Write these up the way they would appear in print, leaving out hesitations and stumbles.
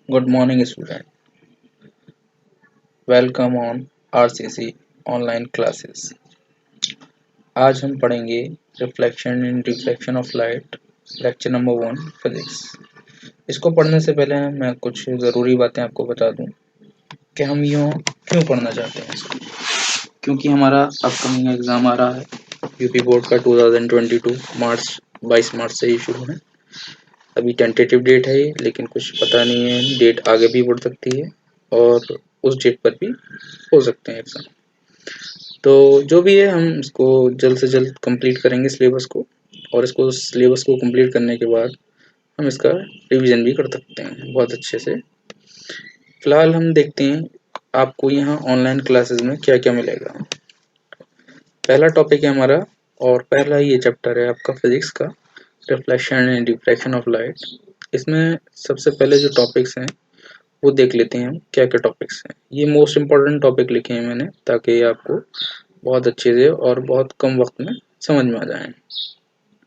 Good morning, student. Welcome on RCC online classes. आज हम पढ़ेंगे reflection and reflection of light, lecture number 1 physics. इसको पढ़ने से पहले मैं कुछ ज़रूरी बातें आपको बता दूं कि हम यूँ क्यों पढ़ना चाहते हैं इसको। क्योंकि हमारा अपकमिंग एग्ज़ाम आ रहा है यूपी बोर्ड का 2022 मार्च 22 मार्च से ही शुरू है। अभी टेंटेटिव डेट है ये, लेकिन कुछ पता नहीं है, डेट आगे भी बढ़ सकती है और उस डेट पर भी हो सकते हैं एग्ज़ाम। तो जो भी है हम इसको जल्द से जल्द कंप्लीट करेंगे सिलेबस को, और इसको सिलेबस को कंप्लीट करने के बाद हम इसका रिवीजन भी कर सकते हैं बहुत अच्छे से। फिलहाल हम देखते हैं आपको यहाँ ऑनलाइन क्लासेस में क्या क्या मिलेगा। पहला टॉपिक है हमारा, और पहला ये चैप्टर है आपका फिजिक्स का, reflection and refraction of light. इसमें सबसे पहले जो टॉपिक्स हैं वो देख लेते हैं हम क्या क्या टॉपिक्स हैं। ये मोस्ट इम्पॉर्टेंट टॉपिक लिखे हैं मैंने, ताकि आपको बहुत अच्छे से और बहुत कम वक्त में समझ में आ जाए।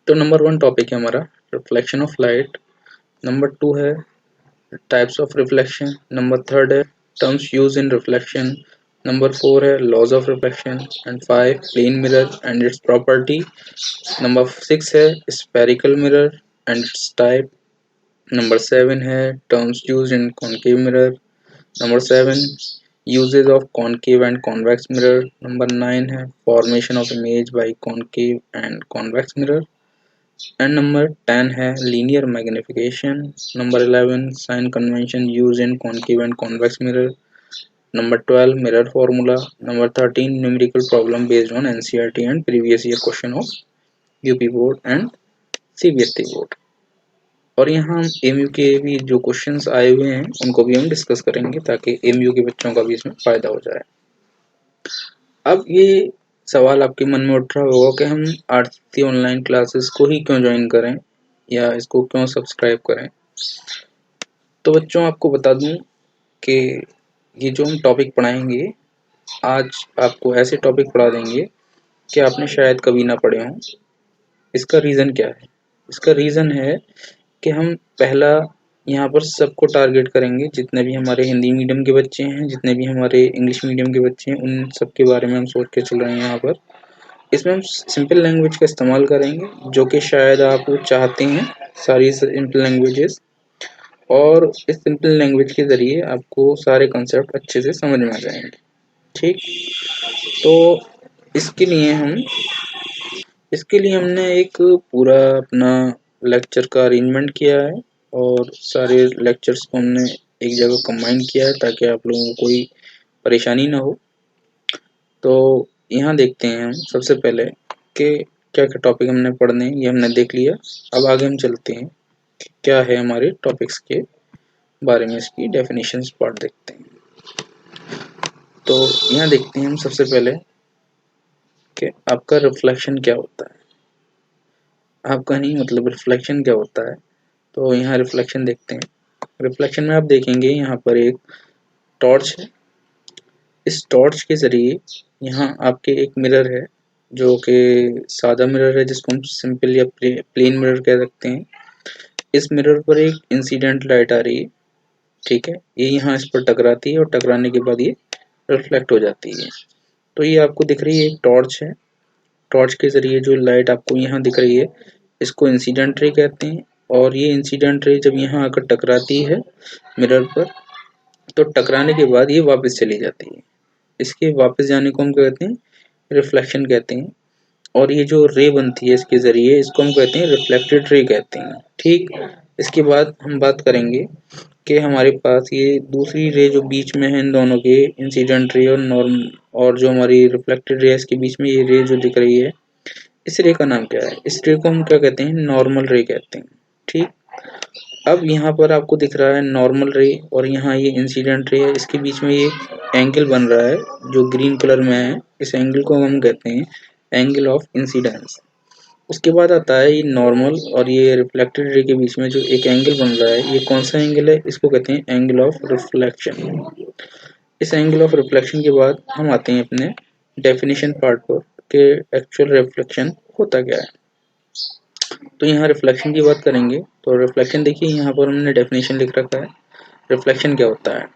तो नंबर 1 टॉपिक है हमारा रिफ्लेक्शन ऑफ लाइट। नंबर 2 है टाइप्स ऑफ रिफ्लेक्शन। नंबर 3 है terms use in reflection. Number 4 है laws of reflection. And 5 plane mirror and its property. Number 6 है spherical mirror and its type. Number 7 है terms use in concave mirror. Number 7 uses of concave and convex mirror. Number 9 है formation of image by concave and convex mirror. And number 10 है linear magnification. Number 11 sign convention used in concave and convex mirror. Number 12 mirror formula. Number 13 numerical problem based on NCERT and previous year question of UP board and CBSE board. और यहाँ हम MU के भी जो questions आए हुए हैं उनको भी हम डिस्कस करेंगे, ताकि एमयू के बच्चों का भी इसमें फ़ायदा हो जाए। अब ये सवाल आपके मन में उठ रहा होगा कि हम आरसीसी ऑनलाइन क्लासेस को ही क्यों ज्वाइन करें या इसको क्यों सब्सक्राइब करें। तो बच्चों आपको बता दूं कि ये जो हम टॉपिक पढ़ाएंगे आज, आपको ऐसे टॉपिक पढ़ा देंगे कि आपने शायद कभी ना पढ़े हों। इसका रीज़न क्या है? इसका रीज़न है कि हम पहला यहाँ पर सबको टारगेट करेंगे, जितने भी हमारे हिंदी मीडियम के बच्चे हैं, जितने भी हमारे इंग्लिश मीडियम के बच्चे हैं, उन सब के बारे में हम सोच के चल रहे हैं। यहाँ पर इसमें हम सिंपल लैंग्वेज का इस्तेमाल करेंगे, जो कि शायद आप चाहते हैं सारी सिंपल लैंग्वेजेस, और इस सिंपल लैंग्वेज के ज़रिए आपको सारे कॉन्सेप्ट अच्छे से समझ में आ जाएंगे। ठीक, तो इसके लिए हमने एक पूरा अपना लेक्चर का अरेंजमेंट किया है, और सारे लेक्चर्स को हमने एक जगह कंबाइन किया है ताकि आप लोगों को कोई परेशानी ना हो। तो यहाँ देखते हैं हम सबसे पहले कि क्या क्या टॉपिक हमने पढ़ने हैं, ये हमने देख लिया। अब आगे हम चलते हैं कि क्या है हमारे टॉपिक्स के बारे में, इसकी डेफिनेशंस पार्ट देखते हैं। तो यहाँ देखते हैं हम सबसे पहले कि आपका रिफ्लेक्शन क्या होता है। आपका नहीं, मतलब रिफ्लेक्शन क्या होता है। तो यहाँ रिफ्लेक्शन देखते हैं। रिफ्लेक्शन में आप देखेंगे यहाँ पर एक टॉर्च है। इस टॉर्च के ज़रिए यहाँ आपके एक मिरर है, जो कि सादा मिरर है, जिसको हम सिंपल या प्लेन मिरर कह सकते हैं। इस मिरर पर एक इंसिडेंट लाइट आ रही है, ठीक है। ये यहाँ इस पर टकराती है और टकराने के बाद ये रिफ्लेक्ट हो जाती है। तो ये आपको दिख रही है एक टॉर्च है। टॉर्च के ज़रिए जो लाइट आपको यहाँ दिख रही है, इसको इंसिडेंट रे कहते हैं। और ये इंसिडेंट रे जब यहाँ आकर टकराती है मिरर पर, तो टकराने के बाद ये वापस चली जाती है। इसके वापस जाने को हम कहते हैं रिफ्लेक्शन कहते हैं। और ये जो रे बनती है इसके ज़रिए, इसको हम कहते हैं रिफ्लेक्टेड रे कहते हैं। ठीक, इसके बाद हम बात करेंगे कि हमारे पास ये दूसरी रे जो बीच में है इन दोनों के, इंसिडेंट रे और नॉर्म, और जो हमारी रिफ्लेक्टेड रे है, इसके बीच में ये रे जो दिख रही है, इस रे का नाम क्या है? इस रे को हम क्या कहते हैं? नॉर्मल रे कहते हैं। ठीक, अब यहाँ पर आपको दिख रहा है नॉर्मल रे, और यहाँ ये इंसिडेंट रे है। इसके बीच में ये एंगल बन रहा है जो ग्रीन कलर में है। इस एंगल को हम कहते हैं एंगल ऑफ इंसिडेंस। उसके बाद आता है ये नॉर्मल और ये रिफ्लेक्टेड रे के बीच में जो एक एंगल बन रहा है, ये कौन सा एंगल है? इसको कहते हैं एंगल ऑफ रिफ्लेक्शन। इस एंगल ऑफ रिफ्लेक्शन के बाद हम आते हैं अपने डेफिनेशन पार्ट पर कि एक्चुअल रिफ्लेक्शन होता क्या है। तो यहाँ रिफ्लेक्शन की बात करेंगे। तो रिफ्लेक्शन देखिए, यहाँ पर हमने डेफिनेशन लिख रखा है। रिफ्लेक्शन क्या होता है?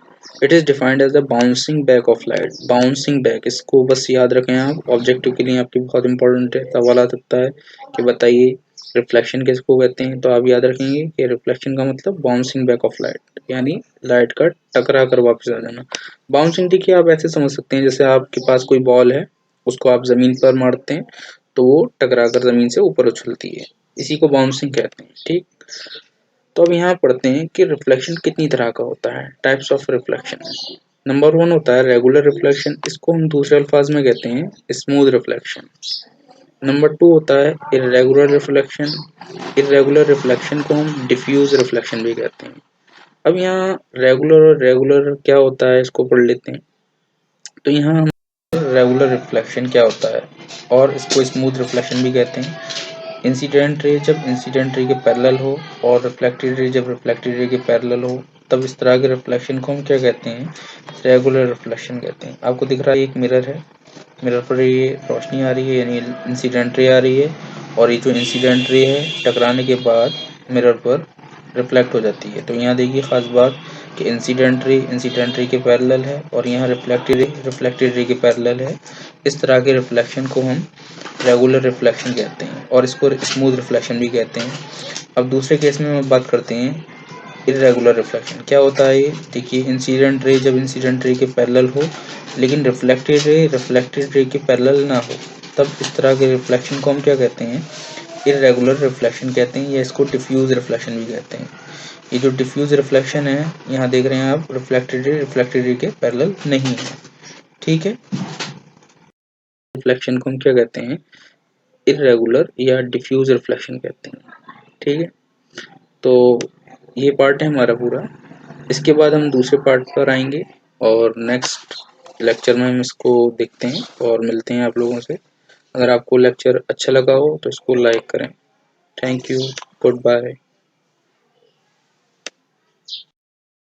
It is defined as the bouncing back of light. Bouncing back, इसको बस याद रखें आप, ऑब्जेक्टिव के लिए आपकी बहुत इंपॉर्टेंट है। सवाल आ सकता है कि बताइए रिफ्लेक्शन किसको कहते हैं, तो आप याद रखेंगे कि रिफ्लेक्शन का मतलब बाउंसिंग बैक ऑफ लाइट, यानी लाइट का टकरा कर वापस आ जाना। बाउंसिंग देखिए आप ऐसे समझ सकते हैं, जैसे आपके पास कोई बॉल है, उसको आप ज़मीन पर मारते हैं तो वो टकरा कर ज़मीन से ऊपर उछलती है, इसी को बाउंसिंग कहते हैं। ठीक, तो अब यहाँ पढ़ते हैं कि रिफ्लेक्शन कितनी तरह का होता है, टाइप्स ऑफ रिफ्लेक्शन। नंबर 1 होता है रेगुलर रिफ्लेक्शन, इसको हम दूसरे अल्फाज में कहते हैं स्मूथ रिफ्लेक्शन। नंबर 2 होता है इर्रेगुलर रिफ्लेक्शन। इर्रेगुलर रिफ्लेक्शन को हम डिफ्यूज रिफ्लेक्शन भी कहते हैं। अब यहाँ रेगुलर और रेगुलर क्या होता है इसको पढ़ लेते हैं। तो यहाँ हम रेगुलर रिफ्लेक्शन क्या होता है और इसको स्मूथ रिफ्लेक्शन भी कहते हैं। इंसिडेंट रे जब इंसिडेंट रे के पैरेलल हो और रिफ्लेक्टेड रे जब रिफ्लेक्टेड रे के पैरेलल हो, तब इस तरह के रिफ्लेक्शन को हम क्या कहते हैं? रेगुलर रिफ्लेक्शन कहते हैं। आपको दिख रहा है एक मिरर है, मिरर पर ये रोशनी आ रही है यानी इंसिडेंट रे आ रही है, और ये जो इंसिडेंट रे है टकराने के बाद मिरर पर रिफ्लेक्ट हो जाती है। तो यहाँ देखिए खास बात कि इंसिडेंट रे के पैरेलल है और यहाँ रिफ्लेक्टेड रे के पैरेलल है। इस तरह के रिफ्लेक्शन को हम रेगुलर रिफ्लेक्शन कहते हैं और इसको स्मूथ रिफ्लेक्शन भी कहते हैं। अब दूसरे केस में हम बात करते हैं इर्रेगुलर रिफ्लेक्शन। क्या होता है ये? देखिए इंसिडेंट रे जब इंसिडेंट रे के पैरेलल हो लेकिन रिफ्लेक्टेड रे के पैरेलल ना हो, तब इस तरह के रिफ्लेक्शन को हम क्या कहते हैं? इर्रेगुलर रिफ्लेक्शन कहते हैं या इसको डिफ्यूज रिफ्लेक्शन भी कहते हैं। ये जो डिफ्यूज रिफ्लेक्शन है, यहाँ देख रहे हैं आप, रिफ्लेक्टेड रे के पैरेलल नहीं है। ठीक है, रिफ्लेक्शन को हम क्या कहते हैं? इर्रेगुलर या डिफ्यूज रिफ्लेक्शन कहते हैं। ठीक है, तो ये पार्ट है हमारा पूरा। इसके बाद हम दूसरे पार्ट पर आएंगे और नेक्स्ट लेक्चर में हम इसको देखते हैं और मिलते हैं आप लोगों से। अगर आपको लेक्चर अच्छा लगा हो तो इसको लाइक करें। Thank you, good bye.